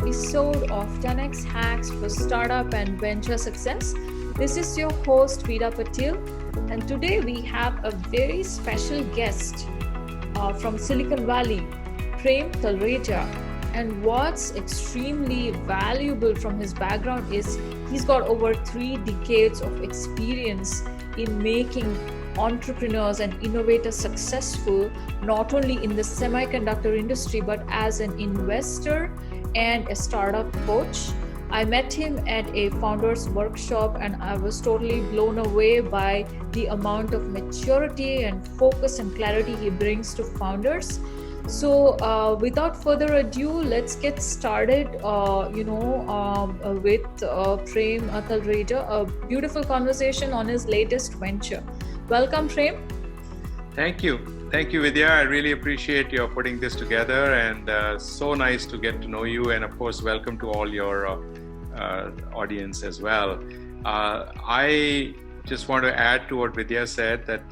episode of 10x Hacks for Startup and Venture Success. This is your host, Veera Patil, and today we have a very special guest from Silicon Valley, Prem Talreja. And what's extremely valuable from his background is he's got over 3 decades of experience in making entrepreneurs and innovators successful, not only in the semiconductor industry, but as an investor and a startup coach. I met him at a founders workshop and I was totally blown away by the amount of maturity and focus and clarity he brings to founders. So without further ado, let's get started, with Prem Talreja, a beautiful conversation on his latest venture. Welcome, Prem. Thank you, Vidya. I really appreciate your putting this together, and so nice to get to know you. And of course, welcome to all your audience as well. I just want to add to what Vidya said that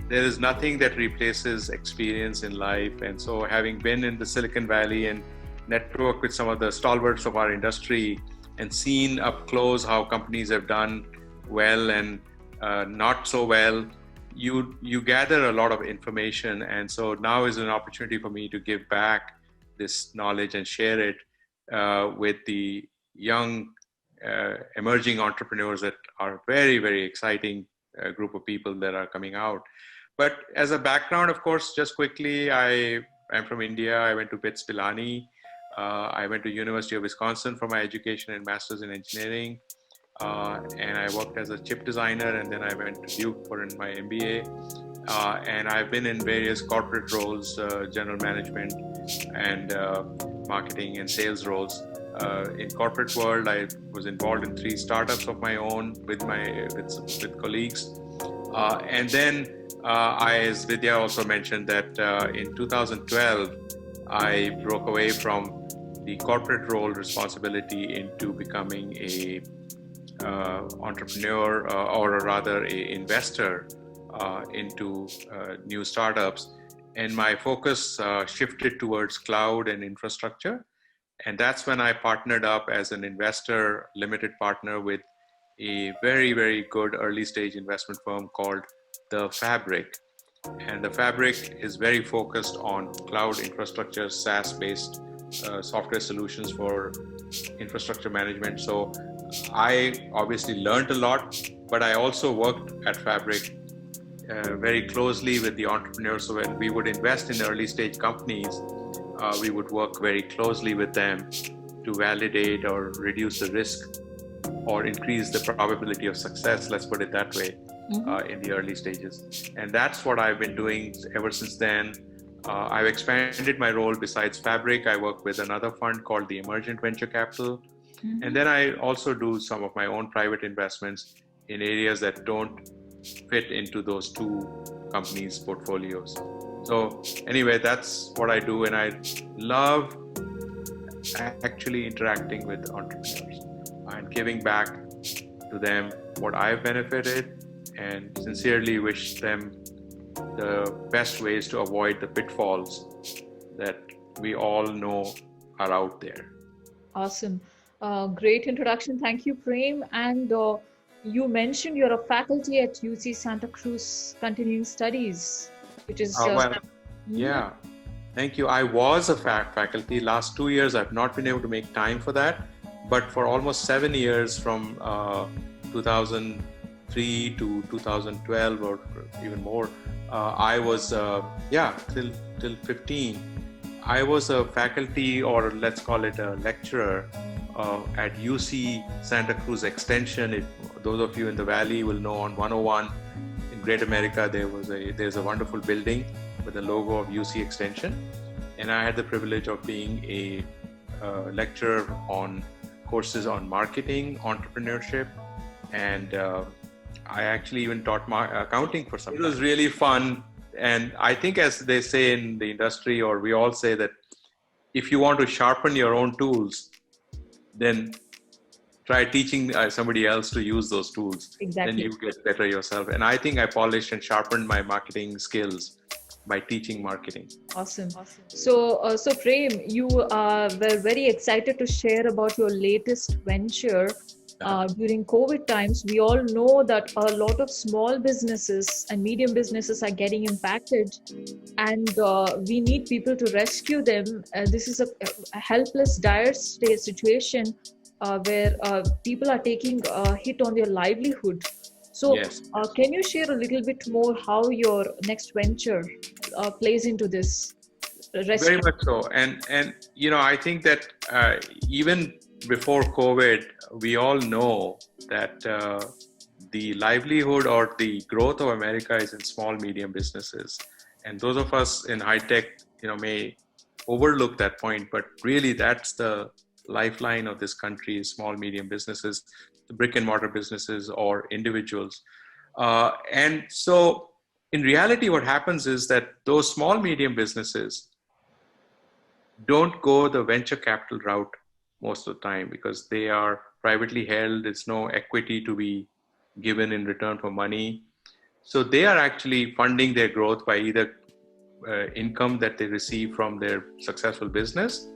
there is nothing that replaces experience in life. And so, having been in the Silicon Valley and networked with some of the stalwarts of our industry and seen up close how companies have done well and not so well, you gather a lot of information. And so now is an opportunity for me to give back this knowledge and share it with the young emerging entrepreneurs that are very, very exciting group of people that are coming out. But as a background, of course, just quickly, I am from India. I went to BITS Pilani. I went to University of Wisconsin for my education and master's in engineering. And I worked as a chip designer, and then I went to Duke for my MBA. And I've been in various corporate roles, general management and marketing and sales roles. In corporate world, I was involved in 3 startups of my own with colleagues. And then as Vidya also mentioned that in 2012, I broke away from the corporate role responsibility into becoming a entrepreneur or rather a investor into new startups, and my focus shifted towards cloud and infrastructure. And that's when I partnered up as an investor, limited partner with a very, very good early stage investment firm called The Fabric. And The Fabric is very focused on cloud infrastructure, SaaS-based software solutions for infrastructure management. So I obviously learned a lot, but I also worked at Fabric very closely with the entrepreneurs. So when we would invest in early stage companies, we would work very closely with them to validate or reduce the risk or increase the probability of success, let's put it that way, in the early stages. And that's what I've been doing ever since then. I've expanded my role. Besides Fabric, I work with another fund called the Emergent Venture Capital. And then I also do some of my own private investments in areas that don't fit into those 2 companies' portfolios. So anyway, that's what I do. And I love actually interacting with entrepreneurs and giving back to them what I've benefited, and sincerely wish them the best ways to avoid the pitfalls that we all know are out there. Awesome. Great introduction. Thank you, Prem. And you mentioned you're a faculty at UC Santa Cruz Continuing Studies, which is yeah. Thank you. I was a faculty. Last 2 years, I've not been able to make time for that. But for almost 7 years, from 2003 to 2012 or even more, I was, till 15. I was a faculty, or let's call it a lecturer, at UC Santa Cruz Extension. Those of you in the Valley will know on 101 in Great America, there's a wonderful building with the logo of UC Extension. And I had the privilege of being a lecturer on courses on marketing, entrepreneurship, and I actually even taught accounting for some time. It was really fun. And I think, as they say in the industry, or we all say, that if you want to sharpen your own tools, then try teaching somebody else to use those tools. Exactly. Then you get better yourself. And I think I polished and sharpened my marketing skills by teaching marketing. Awesome. So Prem, you were very excited to share about your latest venture. During COVID times, we all know that a lot of small businesses and medium businesses are getting impacted, and we need people to rescue them. This is a helpless, dire situation where people are taking a hit on their livelihood. So, Yes. Can you share a little bit more how your next venture plays into this rescue? Very much so. And I think that even before COVID, we all know that the livelihood or the growth of America is in small, medium businesses. And those of us in high tech, may overlook that point, but really that's the lifeline of this country is small, medium businesses, the brick and mortar businesses or individuals. And so in reality, what happens is that those small, medium businesses don't go the venture capital route most of the time because they are privately held. There's no equity to be given in return for money. So they are actually funding their growth by either income that they receive from their successful business,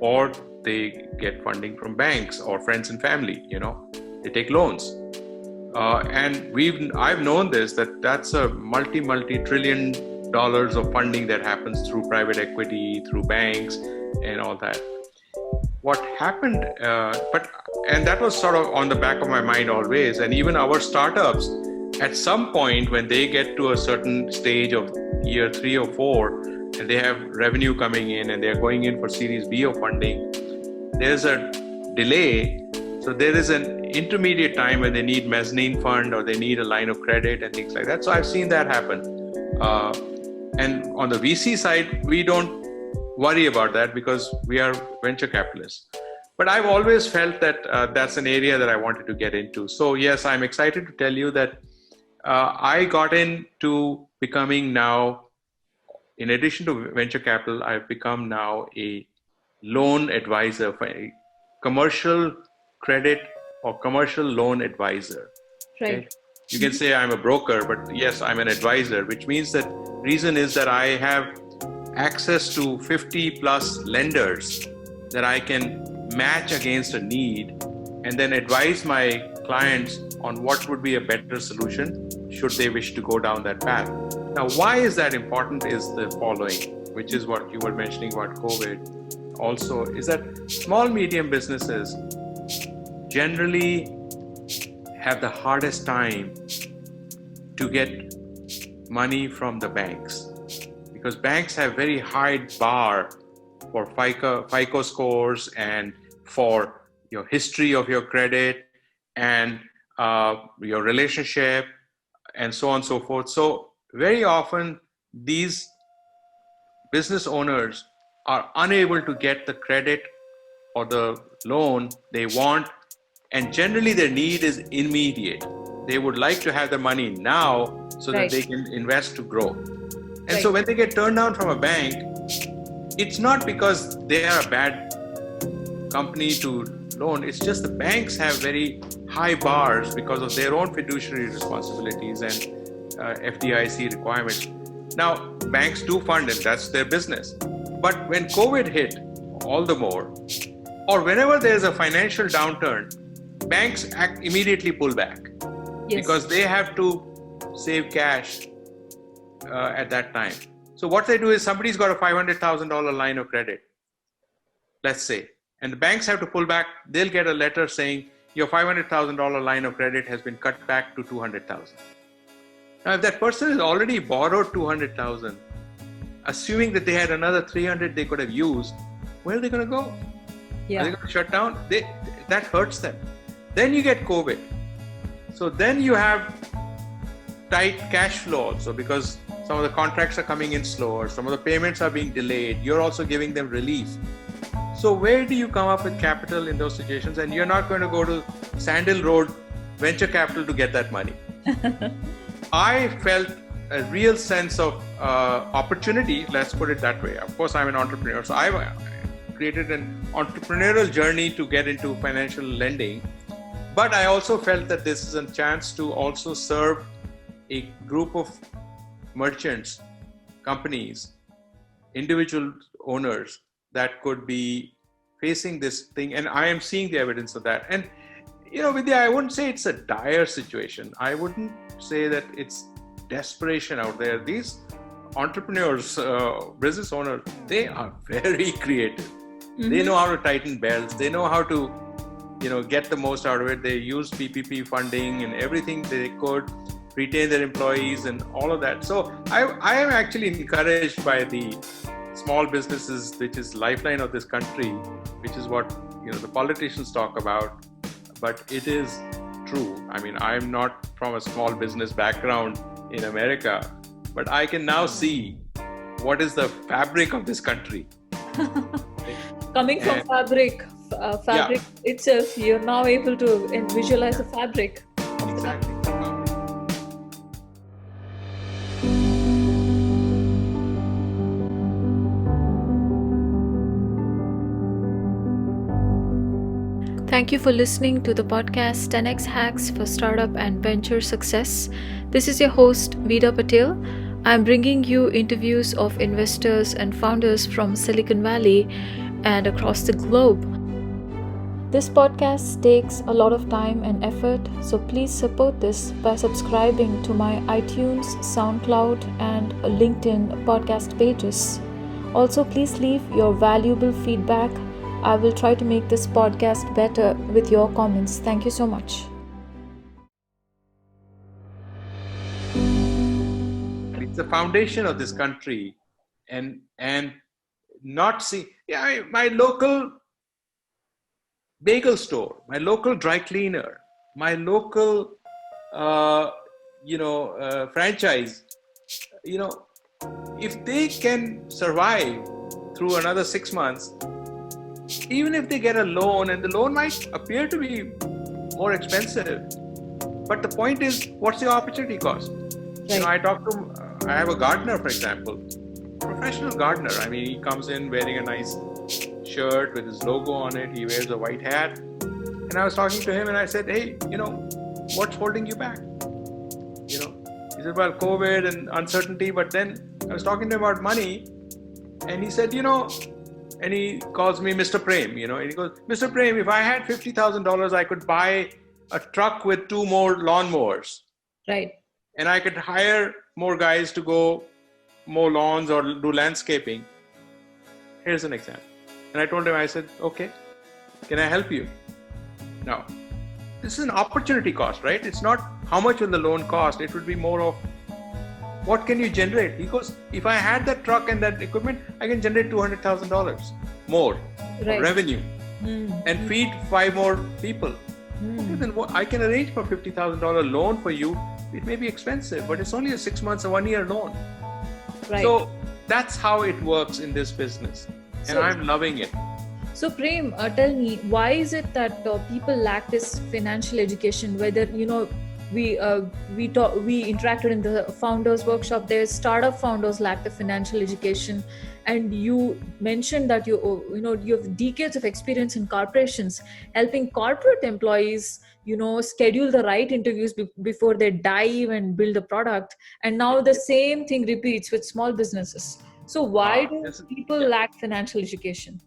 or they get funding from banks or friends and family. They take loans. And I've known that's a multi-trillion dollars of funding that happens through private equity, through banks, and all that. What happened, and that was sort of on the back of my mind always. And even our startups, at some point when they get to a certain stage of year 3 or 4, and they have revenue coming in and they're going in for Series B of funding, there's a delay. So there is an intermediate time when they need mezzanine fund or they need a line of credit and things like that. So I've seen that happen. And on the VC side, we don't worry about that because we are venture capitalists. But I've always felt that that's an area that I wanted to get into. So yes, I'm excited to tell you that I got into becoming now, in addition to venture capital, I've become now a loan advisor, for a commercial credit or commercial loan advisor. Right. Okay? You can say I'm a broker, but yes, I'm an advisor, which means that reason is that I have access to 50 plus lenders that I can match against a need and then advise my clients on what would be a better solution should they wish to go down that path. Now, why is that important is the following, which is what you were mentioning about COVID also, is that small, medium businesses generally have the hardest time to get money from the banks because banks have very high bar for FICO scores and for your history of your credit and your relationship and so on and so forth. So very often these business owners are unable to get the credit or the loan they want, and generally their need is immediate. They would like to have the money now so that they can invest to grow. And so when they get turned down from a bank, it's not because they are a bad company to loan, it's just the banks have very high bars because of their own fiduciary responsibilities and FDIC requirements. Now, banks do fund and that's their business. But when COVID hit, all the more, or whenever there's a financial downturn, banks immediately pull back because they have to save cash at that time. So what they do is somebody's got a $500,000 line of credit, let's say, and the banks have to pull back. They'll get a letter saying your $500,000 line of credit has been cut back to $200,000. Now, if that person has already borrowed $200,000, assuming that they had another $300,000 they could have used, where are they going to go? Are they going to shut down? That hurts them. Then you get COVID. So then you have tight cash flow also because some of the contracts are coming in slower, some of the payments are being delayed. You're also giving them relief. So where do you come up with capital in those situations? And you're not going to go to Sandhill Road venture capital to get that money. I felt a real sense of opportunity, let's put it that way. Of course, I'm an entrepreneur, so I created an entrepreneurial journey to get into financial lending. But I also felt that this is a chance to also serve a group of merchants, companies, individual owners that could be facing this thing, and I am seeing the evidence of that. And Vidya, I wouldn't say it's a dire situation. I wouldn't say that it's desperation out there. These entrepreneurs, business owners, they are very creative. They know how to tighten belts. They know how to get the most out of it. They use PPP funding and everything they could, retain their employees and all of that. So I am actually encouraged by the small businesses, which is lifeline of this country, which is what the politicians talk about. But it is true. I mean, I'm not from a small business background in America, but I can now see what is the fabric of this country. Coming from fabric itself, you're now able to visualize the fabric of the country. Thank you for listening to the podcast 10x Hacks for Startup and Venture Success. This is your host, Vida Patel. I'm bringing you interviews of investors and founders from Silicon Valley and across the globe. This podcast takes a lot of time and effort, so please support this by subscribing to my iTunes, SoundCloud, and LinkedIn podcast pages. Also, please leave your valuable feedback. I will try to make this podcast better with your comments. Thank you so much. It's the foundation of this country, and not see. My local bagel store, my local dry cleaner, my local franchise. If they can survive through another 6 months, even if they get a loan, and the loan might appear to be more expensive, but the point is, what's the opportunity cost? Right. I have a gardener, for example, professional gardener. I mean, he comes in wearing a nice shirt with his logo on it. He wears a white hat. And I was talking to him and I said, hey, what's holding you back? He said, well, COVID and uncertainty. But then I was talking to him about money, and he said, and he calls me Mr. Prem, and he goes, Mr. Prem, if I had $50,000, I could buy a truck with 2 more lawnmowers. Right. And I could hire more guys to go mow lawns or do landscaping. Here's an example. And I told him, I said, okay, can I help you? Now, this is an opportunity cost, right? It's not how much will the loan cost. It would be more of what can you generate? He goes, if I had that truck and that equipment, I can generate $200,000 more revenue and feed 5 more people. Then I can arrange for $50,000 loan for you. It may be expensive, but it's only a 6 months or 1 year loan. Right. So that's how it works in this business. And I'm loving it. So Prem, tell me, why is it that people lack this financial education? Whether, we interacted in the founders workshop, there's startup founders lack the financial education. And you mentioned that you have decades of experience in corporations, helping corporate employees, schedule the right interviews before they dive and build a product. And now the same thing repeats with small businesses. So why do people lack financial education?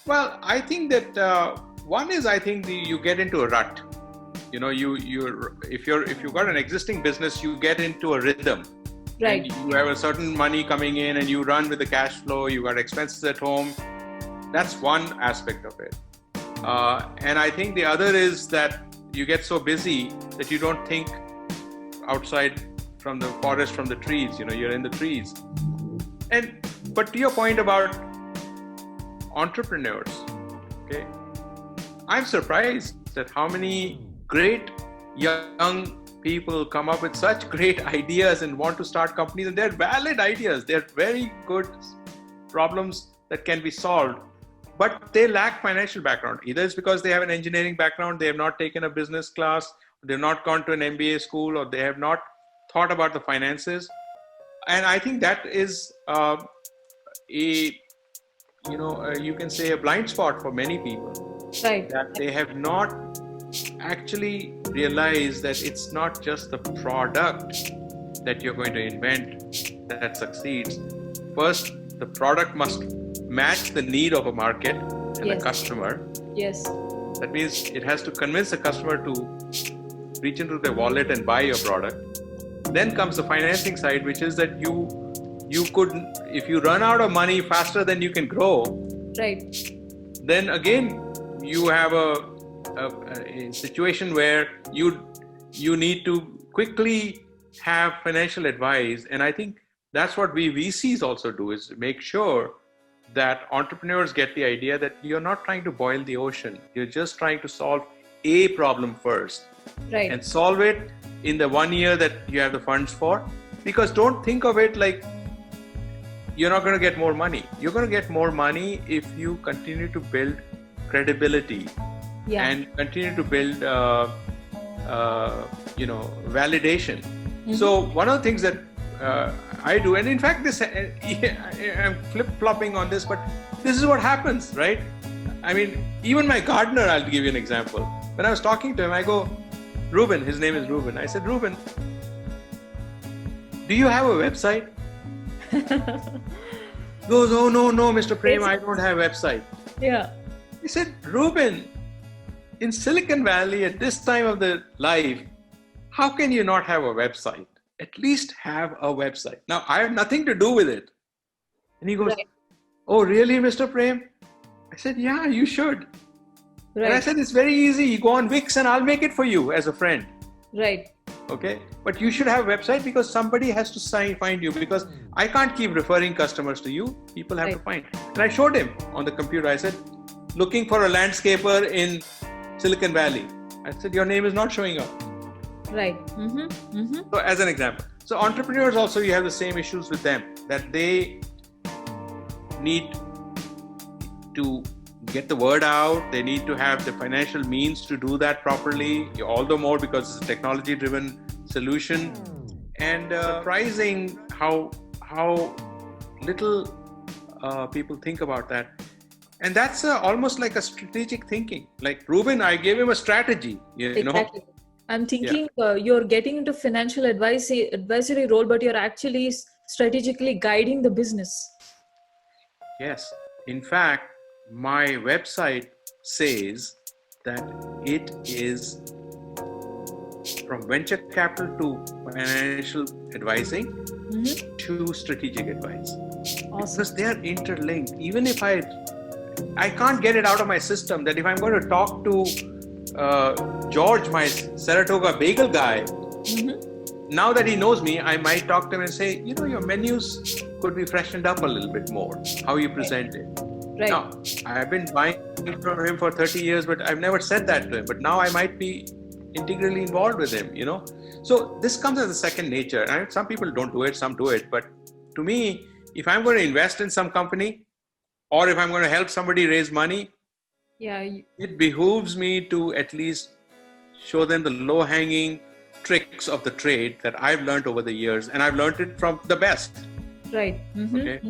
Well, I think that one is, I think you get into a rut. If you've got an existing business, you get into a rhythm. Right. And you have a certain money coming in and you run with the cash flow, you got expenses at home. That's one aspect of it. And I think the other is that you get so busy that you don't think outside from the forest, from the trees, you're in the trees. But to your point about entrepreneurs, okay, I'm surprised at how many great young people come up with such great ideas and want to start companies, and they're valid ideas. They're very good problems that can be solved, but they lack financial background. Either it's because they have an engineering background, they have not taken a business class, they've not gone to an MBA school, or they have not thought about the finances. And I think that is you can say a blind spot for many people. Right. That they have not actually realized that it's not just the product that you're going to invent, that succeeds, first the product must match the need of a market and a customer. Yes. That means it has to convince the customer to reach into their wallet and buy your product. Then comes the financing side, which is that you could, if you run out of money faster than you can grow, right, then again you have a situation where you need to quickly have financial advice. And I think that's what we VCs also do, is make sure that entrepreneurs get the idea that you're not trying to boil the ocean. You're just trying to solve a problem first, right, and solve it in the 1 year that you have the funds for. Because don't think of it like you're not going to get more money. You're going to get more money if you continue to build credibility and continue to build validation. Mm-hmm. So one of the things that I do, and in fact this I'm flip-flopping on this, but this is what happens, right? I mean, even my gardener, I'll give you an example. When I was talking to him, I go, Ruben, his name is Ruben. I said, Ruben, do you have a website? He goes, oh no, Mr. Prem, I don't have a website. Yeah. I said, Ruben, in Silicon Valley at this time of the life, how can you not have a website? At least have a website. Now, I have nothing to do with it. And he goes, oh, really, Mr. Prem? I said, yeah, you should. Right. And I said, it's very easy. You go on Wix and I'll make it for you as a friend. Right. Okay. But you should have a website because somebody has to find you, because I can't keep referring customers to you. People have to find. And I showed him on the computer. I said, looking for a landscaper in Silicon Valley. I said, your name is not showing up. Right. Mm-hmm. Mm-hmm. So as an example. So entrepreneurs also, you have the same issues with them, that they need to get the word out. They need to have the financial means to do that properly, all the more because it's a technology-driven solution. And surprising how little people think about that. And that's almost like a strategic thinking. Like Ruben, I gave him a strategy. You know? I'm thinking you're getting into financial advisory role, but you're actually strategically guiding the business. Yes. In fact, my website says that it is from venture capital to financial advising to strategic advice. Awesome. Because they are interlinked. Even if I can't get it out of my system that if I'm going to talk to George, my Saratoga bagel guy, now that he knows me, I might talk to him and say, your menus could be freshened up a little bit more, how you present it. Right. Now, I've been buying from him for 30 years, but I've never said that to him. But now I might be integrally involved with him, So this comes as a second nature. And some people don't do it, some do it. But to me, if I'm going to invest in some company, or if I'm going to help somebody raise money, it behooves me to at least show them the low-hanging tricks of the trade that I've learned over the years, and I've learned it from the best. Right. Mm-hmm. Okay.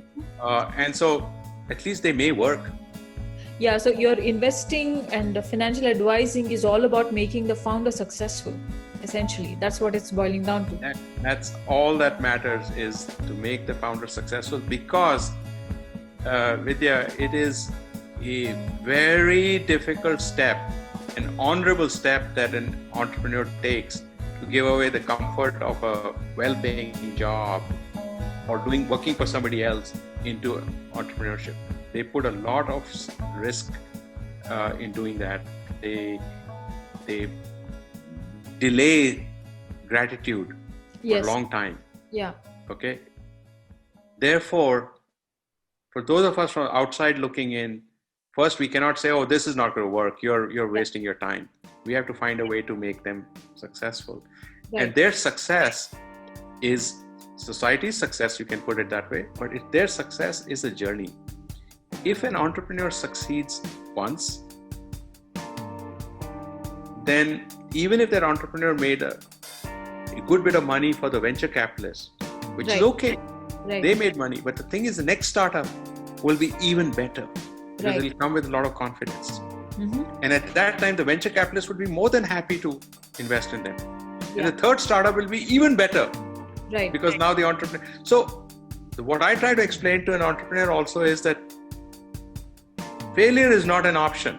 And so at least they may work. Yeah. So your investing and financial advising is all about making the founder successful. Essentially, that's what it's boiling down to. That's all that matters, is to make the founder successful, because Vidya, it is a very difficult step, an honorable step that an entrepreneur takes to give away the comfort of a well-paying job or working for somebody else into entrepreneurship. They put a lot of risk in doing that. They delay gratitude for a long time. Yeah. Okay. Therefore, for those of us from outside looking in, first, we cannot say, oh, this is not going to work. You're wasting your time. We have to find a way to make them successful. Right. And their success is society's success, you can put it that way, but their success is a journey. If an entrepreneur succeeds once, then even if that entrepreneur made a good bit of money for the venture capitalist, which is okay, they made money, but the thing is, the next startup will be even better. Because it'll come with a lot of confidence. And at that time, the venture capitalist would be more than happy to invest in them. And the third startup will be even better. Because now the entrepreneur. So what I try to explain to an entrepreneur also is that failure is not an option.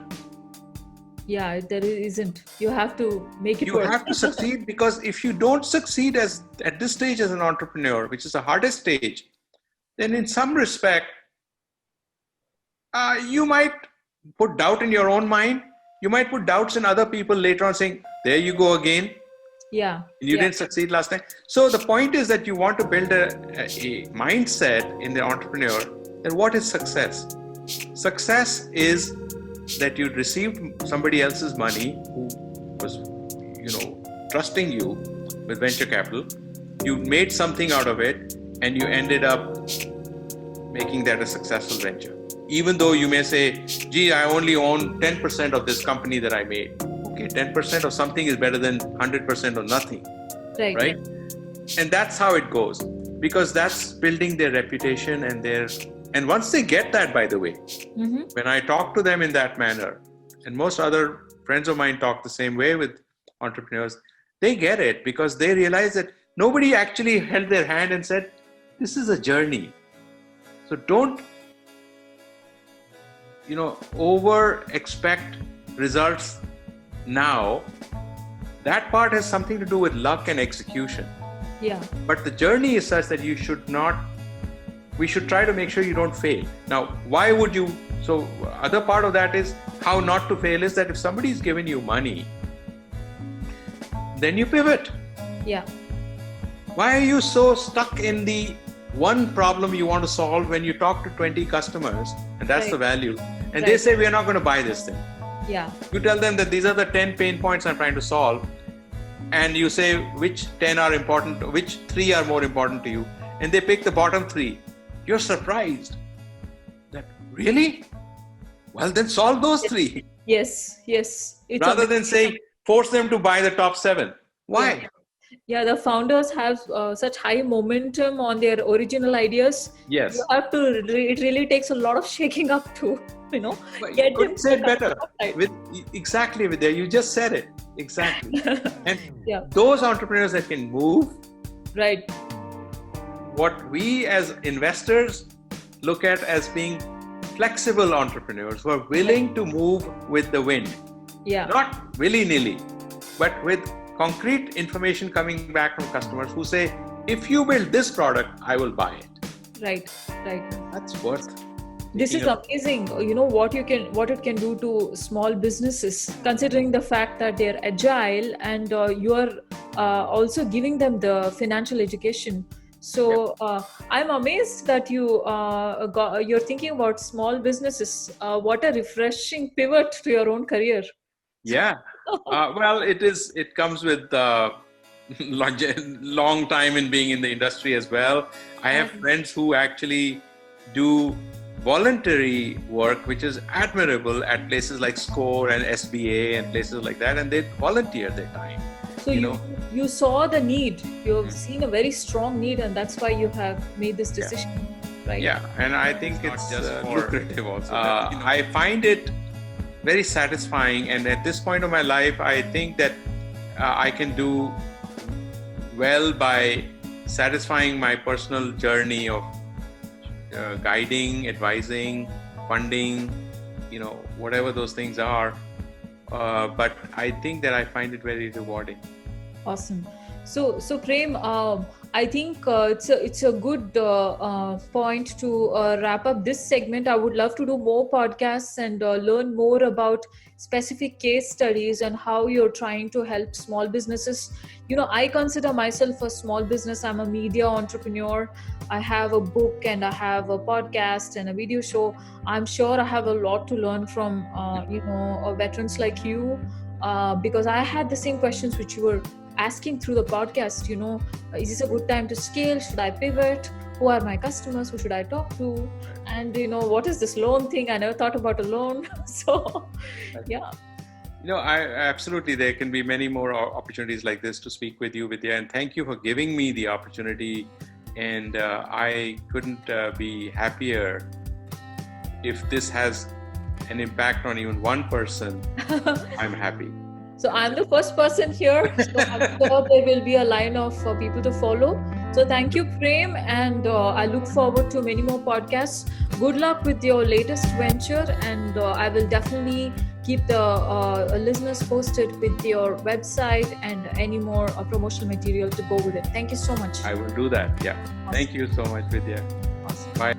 Yeah, there isn't. You have to make it You work. have to succeed, because if you don't succeed at this stage as an entrepreneur, which is the hardest stage, then in some respect, you might put doubt in your own mind. You might put doubts in other people later on, saying, there you go again. Yeah. You didn't succeed last time. So the point is that you want to build a mindset in the entrepreneur that what is success? Success is that you received somebody else's money who was, trusting you with venture capital. You made something out of it, and you ended up making that a successful venture. Even though you may say, gee, I only own 10% of this company that I made. Okay, 10% of something is better than 100% of nothing. Right? And that's how it goes, because that's building their reputation and once they get that, by the way, when I talk to them in that manner, and most other friends of mine talk the same way with entrepreneurs, they get it because they realize that nobody actually held their hand and said, this is a journey. So don't, over expect results now. That part has something to do with luck and execution. Yeah. But the journey is such that we should try to make sure you don't fail. Now, why would you? So other part of that is how not to fail is that if somebody's given you money, then you pivot. Yeah. Why are you so stuck in the one problem you want to solve when you talk to 20 customers, and that's the value, and they say, we are not going to buy this thing. Yeah. You tell them that these are the 10 pain points I'm trying to solve, and you say which 10 are important, which 3 are more important to you, and they pick the bottom 3. You're surprised that, really? Well, then solve those 3. Yes. It's rather than say, force them to buy the top 7. Why? Yeah, the founders have such high momentum on their original ideas. Yes. You have to, it really takes a lot of shaking up to, get them said better. Exactly, Vidya, you just said it. Exactly. And those entrepreneurs that can move. Right. What we as investors look at as being flexible entrepreneurs who are willing to move with the wind. Yeah. Not willy-nilly, but with concrete information coming back from customers who say, if you build this product, I will buy it. Right. That's worth. This is amazing. What it can do to small businesses, considering the fact that they're agile and you are also giving them the financial education. So I'm amazed that you're thinking about small businesses. What a refreshing pivot to your own career. Yeah. Well, it comes with long time in being in the industry as well. I have friends who actually do voluntary work, which is admirable, at places like SCORE and SBA and places like that, and they volunteer their time. So you saw the need, you've seen a very strong need, and that's why you have made this decision, right? Yeah, and I think it's lucrative also. I find it very satisfying, and at this point of my life, I think that I can do well by satisfying my personal journey of guiding, advising, funding, whatever those things are. But I think that I find it very rewarding. Awesome. So Prem, I think it's a good point to wrap up this segment. I would love to do more podcasts and learn more about specific case studies and how you're trying to help small businesses. I consider myself a small business. I'm a media entrepreneur. I have a book and I have a podcast and a video show. I'm sure I have a lot to learn from veterans like you, because I had the same questions which you were asking through the podcast. Is this a good time to scale? Should I pivot? Who are my customers? Who should I talk to? And what is this loan thing? I never thought about a loan. So yeah. I absolutely, there can be many more opportunities like this to speak with you, Vidya, and thank you for giving me the opportunity. And I couldn't be happier. If this has an impact on even one person, I'm happy. So I'm the first person here. So I'm sure there will be a line of people to follow. So thank you, Prem, and I look forward to many more podcasts. Good luck with your latest venture, and I will definitely keep the listeners posted with your website and any more promotional material to go with it. Thank you so much. I will do that. Yeah. Awesome. Thank you so much, Vidya. Awesome. Bye.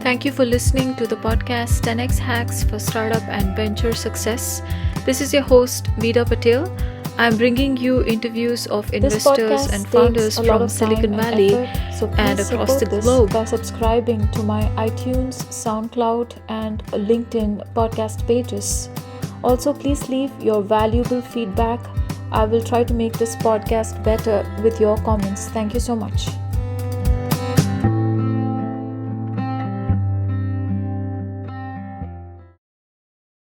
Thank you for listening to the podcast 10x Hacks for Startup and Venture Success. This is your host, Vida Patel. I'm bringing you interviews of investors and founders from Silicon Valley and across the globe by subscribing to my iTunes, SoundCloud, and LinkedIn podcast pages. Also, please leave your valuable feedback. I will try to make this podcast better with your comments. Thank you so much.